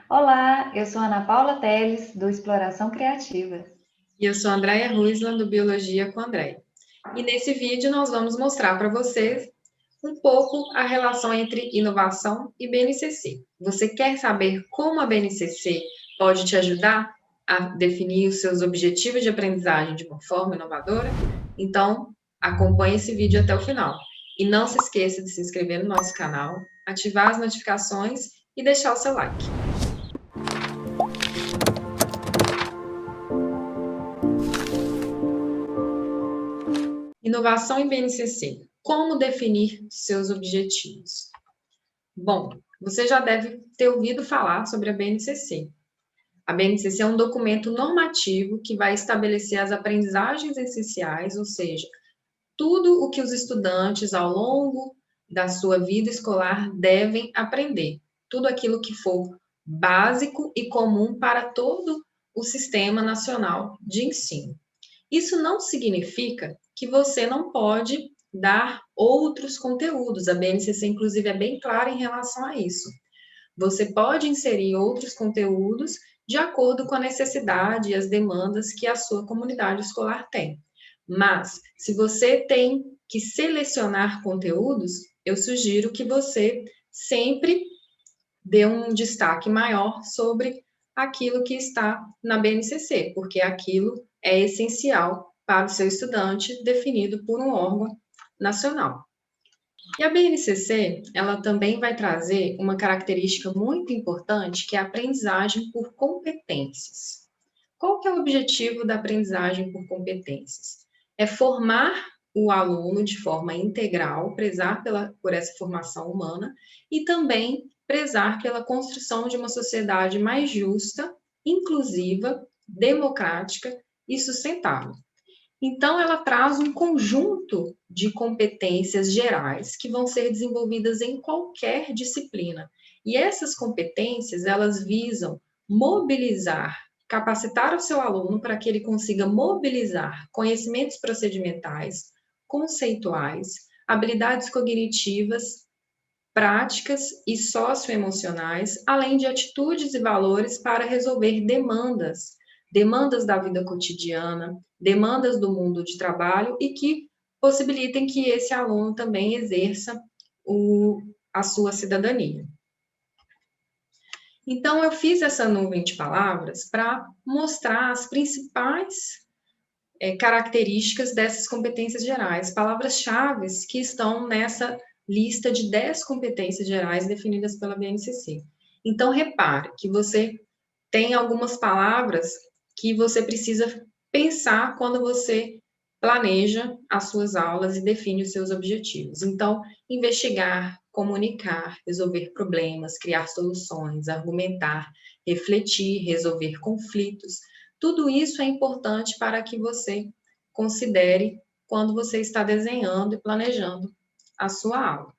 Olá, eu sou Ana Paula Teles, do Exploração Criativa. E eu sou a Andréia Ruisland, do Biologia com André. E nesse vídeo nós vamos mostrar para vocês um pouco a relação entre inovação e BNCC. Você quer saber como a BNCC pode te ajudar a definir os seus objetivos de aprendizagem de uma forma inovadora? Então, acompanhe esse vídeo até o final. E não se esqueça de se inscrever no nosso canal, ativar as notificações e deixar o seu like. Inovação em BNCC. Como definir seus objetivos? Bom, você já deve ter ouvido falar sobre a BNCC. A BNCC é um documento normativo que vai estabelecer as aprendizagens essenciais, ou seja, tudo o que os estudantes ao longo da sua vida escolar devem aprender. Tudo aquilo que for básico e comum para todo o sistema nacional de ensino. Isso não significa que você não pode dar outros conteúdos. A BNCC, inclusive, é bem clara em relação a isso. Você pode inserir outros conteúdos de acordo com a necessidade e as demandas que a sua comunidade escolar tem. Mas, se você tem que selecionar conteúdos, eu sugiro que você sempre dê um destaque maior sobre aquilo que está na BNCC, porque aquilo é essencial para o seu estudante, definido por um órgão nacional. E a BNCC, ela também vai trazer uma característica muito importante, que é a aprendizagem por competências. Qual que é o objetivo da aprendizagem por competências? É formar o aluno de forma integral, prezar por essa formação humana e também prezar pela construção de uma sociedade mais justa, inclusiva, democrática e sustentável. Então, ela traz um conjunto de competências gerais que vão ser desenvolvidas em qualquer disciplina. E essas competências, elas visam mobilizar, capacitar o seu aluno para que ele consiga mobilizar conhecimentos procedimentais, conceituais, habilidades cognitivas, práticas e socioemocionais, além de atitudes e valores para resolver demandas da vida cotidiana, demandas do mundo de trabalho e que possibilitem que esse aluno também exerça a sua cidadania. Então, eu fiz essa nuvem de palavras para mostrar as principais características dessas competências gerais, palavras-chave que estão nessa lista de 10 competências gerais definidas pela BNCC. Então, repare que você tem algumas palavras que você precisa pensar quando você planeja as suas aulas e define os seus objetivos. Então, investigar, comunicar, resolver problemas, criar soluções, argumentar, refletir, resolver conflitos. Tudo isso é importante para que você considere quando você está desenhando e planejando a sua aula.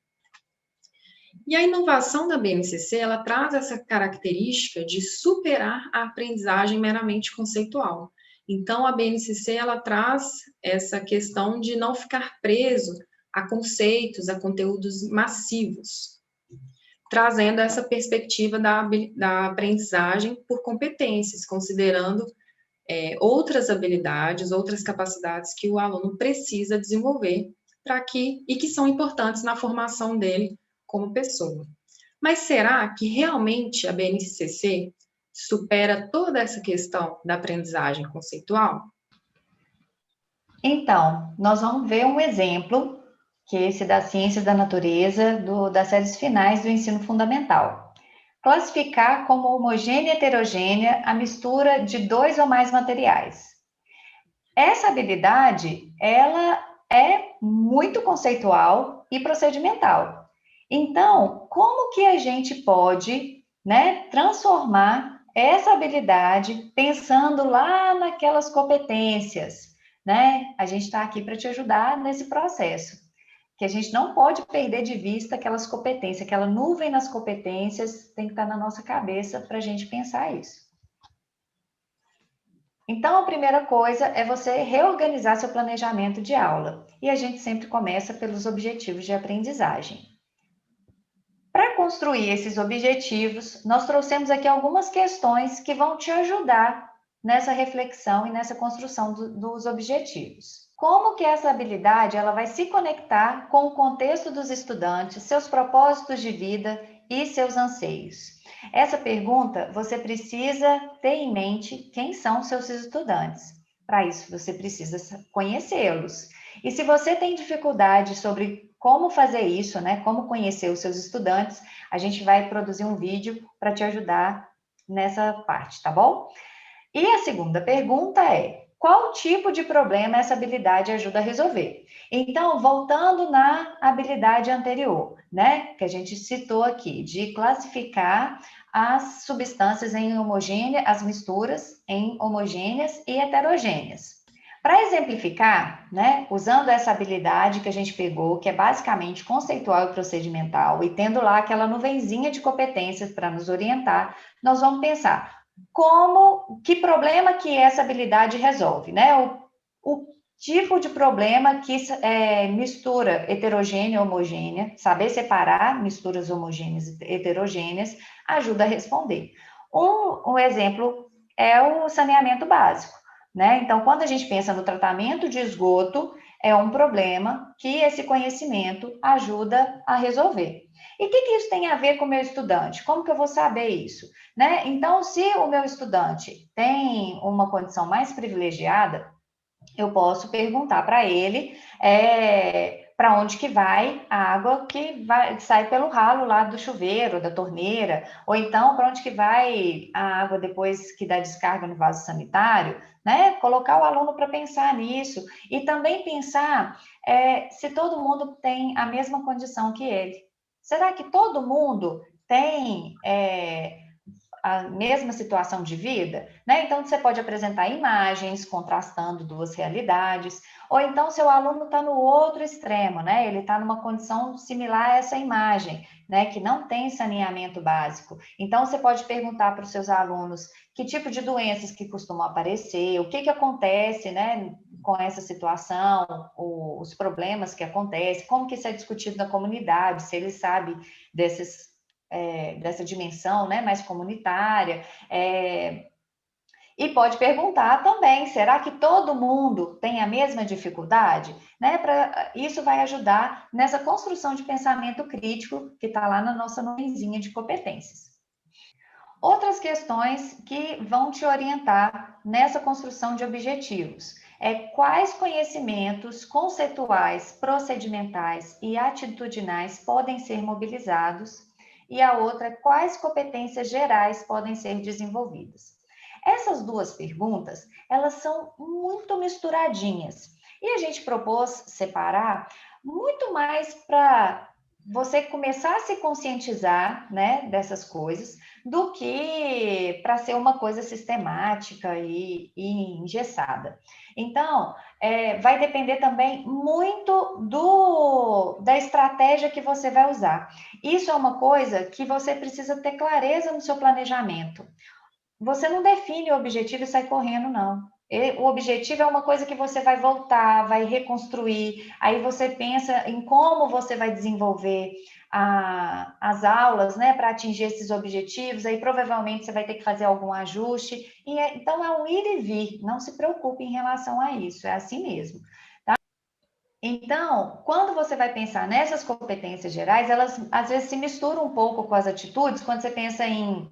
E a inovação da BNCC, ela traz essa característica de superar a aprendizagem meramente conceitual. Então, a BNCC, ela traz essa questão de não ficar preso a conceitos, a conteúdos massivos, trazendo essa perspectiva da aprendizagem por competências, considerando outras habilidades, outras capacidades que o aluno precisa desenvolver e que são importantes na formação dele como pessoa. Mas será que realmente a BNCC supera toda essa questão da aprendizagem conceitual? Então, nós vamos ver um exemplo, que é esse das ciências da natureza, das séries finais do ensino fundamental. Classificar como homogênea e heterogênea a mistura de dois ou mais materiais. Essa habilidade, ela é muito conceitual e procedimental. Então, como que a gente pode, né, transformar essa habilidade pensando lá naquelas competências, né? A gente está aqui para te ajudar nesse processo, que a gente não pode perder de vista aquelas competências, aquela nuvem nas competências tem que estar na nossa cabeça para a gente pensar isso. Então, a primeira coisa é você reorganizar seu planejamento de aula. E a gente sempre começa pelos objetivos de aprendizagem. Para construir esses objetivos, nós trouxemos aqui algumas questões que vão te ajudar nessa reflexão e nessa construção dos objetivos. Como que essa habilidade ela vai se conectar com o contexto dos estudantes, seus propósitos de vida e seus anseios? Essa pergunta você precisa ter em mente quem são seus estudantes. Para isso, você precisa conhecê-los. E se você tem dificuldade sobre como fazer isso, né? Como conhecer os seus estudantes, a gente vai produzir um vídeo para te ajudar nessa parte, tá bom? E a segunda pergunta é: qual tipo de problema essa habilidade ajuda a resolver? Então, voltando na habilidade anterior, né, que a gente citou aqui, de classificar as substâncias em homogênea, as misturas em homogêneas e heterogêneas. Para exemplificar, né, usando essa habilidade que a gente pegou, que é basicamente conceitual e procedimental, e tendo lá aquela nuvenzinha de competências para nos orientar, nós vamos pensar que problema que essa habilidade resolve, né? O tipo de problema que mistura heterogênea e homogênea, saber separar misturas homogêneas e heterogêneas, ajuda a responder. Um exemplo é o saneamento básico, né? Então, quando a gente pensa no tratamento de esgoto, é um problema que esse conhecimento ajuda a resolver. E o que isso tem a ver com o meu estudante? Como que eu vou saber isso? Né? Então, se o meu estudante tem uma condição mais privilegiada, eu posso perguntar para ele para onde que vai a água que sai pelo ralo lá do chuveiro, da torneira, ou então para onde que vai a água depois que dá descarga no vaso sanitário, né? Colocar o aluno para pensar nisso e também pensar se todo mundo tem a mesma condição que ele. Será que todo mundo tem a mesma situação de vida, né? Então, você pode apresentar imagens contrastando duas realidades, ou então seu aluno está no outro extremo, né? Ele está numa condição similar a essa imagem, né? Que não tem saneamento básico. Então, você pode perguntar para os seus alunos que tipo de doenças que costumam aparecer, o que acontece, né? Com essa situação, os problemas que acontecem, como que isso é discutido na comunidade, se ele sabe dessa dimensão, né, mais comunitária, e pode perguntar também, será que todo mundo tem a mesma dificuldade? Né? Isso vai ajudar nessa construção de pensamento crítico que está lá na nossa nuvenzinha de competências. Outras questões que vão te orientar nessa construção de objetivos quais conhecimentos conceituais, procedimentais e atitudinais podem ser mobilizados, e a outra, quais competências gerais podem ser desenvolvidas. Essas duas perguntas, elas são muito misturadinhas, e a gente propôs separar muito mais para você começar a se conscientizar, né, dessas coisas, do que para ser uma coisa sistemática e engessada. Então, vai depender também muito da estratégia que você vai usar. Isso é uma coisa que você precisa ter clareza no seu planejamento. Você não define o objetivo e sai correndo, não. O objetivo é uma coisa que você vai voltar, vai reconstruir, aí você pensa em como você vai desenvolver as aulas, né, para atingir esses objetivos, aí provavelmente você vai ter que fazer algum ajuste, então é um ir e vir, não se preocupe em relação a isso, é assim mesmo. Então, quando você vai pensar nessas competências gerais, elas às vezes se misturam um pouco com as atitudes, quando você pensa em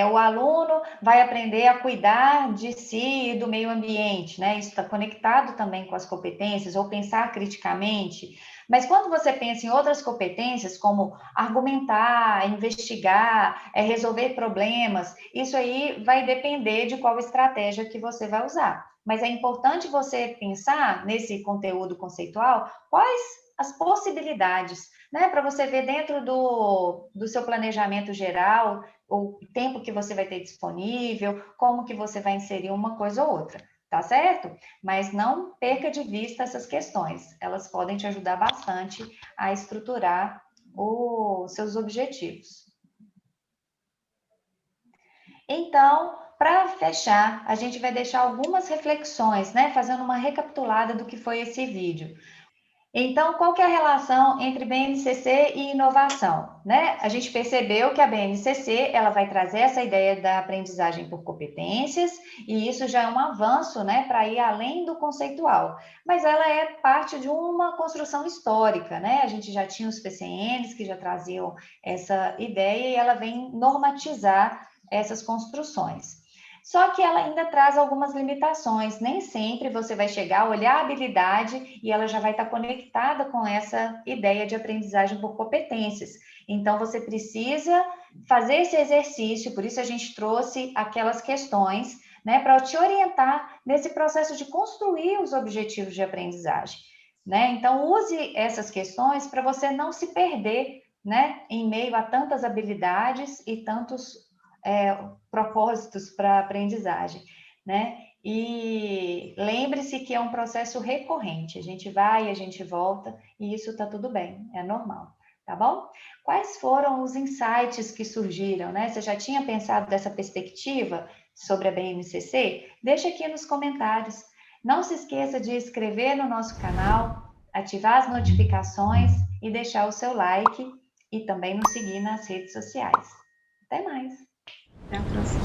o aluno vai aprender a cuidar de si e do meio ambiente, né? Isso está conectado também com as competências, ou pensar criticamente. Mas quando você pensa em outras competências, como argumentar, investigar, resolver problemas, isso aí vai depender de qual estratégia que você vai usar. Mas é importante você pensar nesse conteúdo conceitual quais as possibilidades, né? Para você ver dentro do seu planejamento geral, o tempo que você vai ter disponível, como que você vai inserir uma coisa ou outra, tá certo? Mas não perca de vista essas questões, elas podem te ajudar bastante a estruturar os seus objetivos. Então, para fechar, a gente vai deixar algumas reflexões, né? Fazendo uma recapitulada do que foi esse vídeo. Então, qual que é a relação entre BNCC e inovação, né? A gente percebeu que a BNCC, ela vai trazer essa ideia da aprendizagem por competências, e isso já é um avanço, né, para ir além do conceitual. Mas ela é parte de uma construção histórica, né? A gente já tinha os PCNs que já traziam essa ideia e ela vem normatizar essas construções. Só que ela ainda traz algumas limitações. Nem sempre você vai chegar, olhar a habilidade e ela já vai estar conectada com essa ideia de aprendizagem por competências. Então, você precisa fazer esse exercício, por isso a gente trouxe aquelas questões, né, para te orientar nesse processo de construir os objetivos de aprendizagem. Né? Então, use essas questões para você não se perder, né, em meio a tantas habilidades e tantos propósitos para a aprendizagem, né? E lembre-se que é um processo recorrente, a gente vai, a gente volta, e isso está tudo bem, é normal, tá bom? Quais foram os insights que surgiram, né? Você já tinha pensado dessa perspectiva sobre a BNCC? Deixa aqui nos comentários. Não se esqueça de inscrever no nosso canal, ativar as notificações e deixar o seu like e também nos seguir nas redes sociais. Até mais! Até a próxima.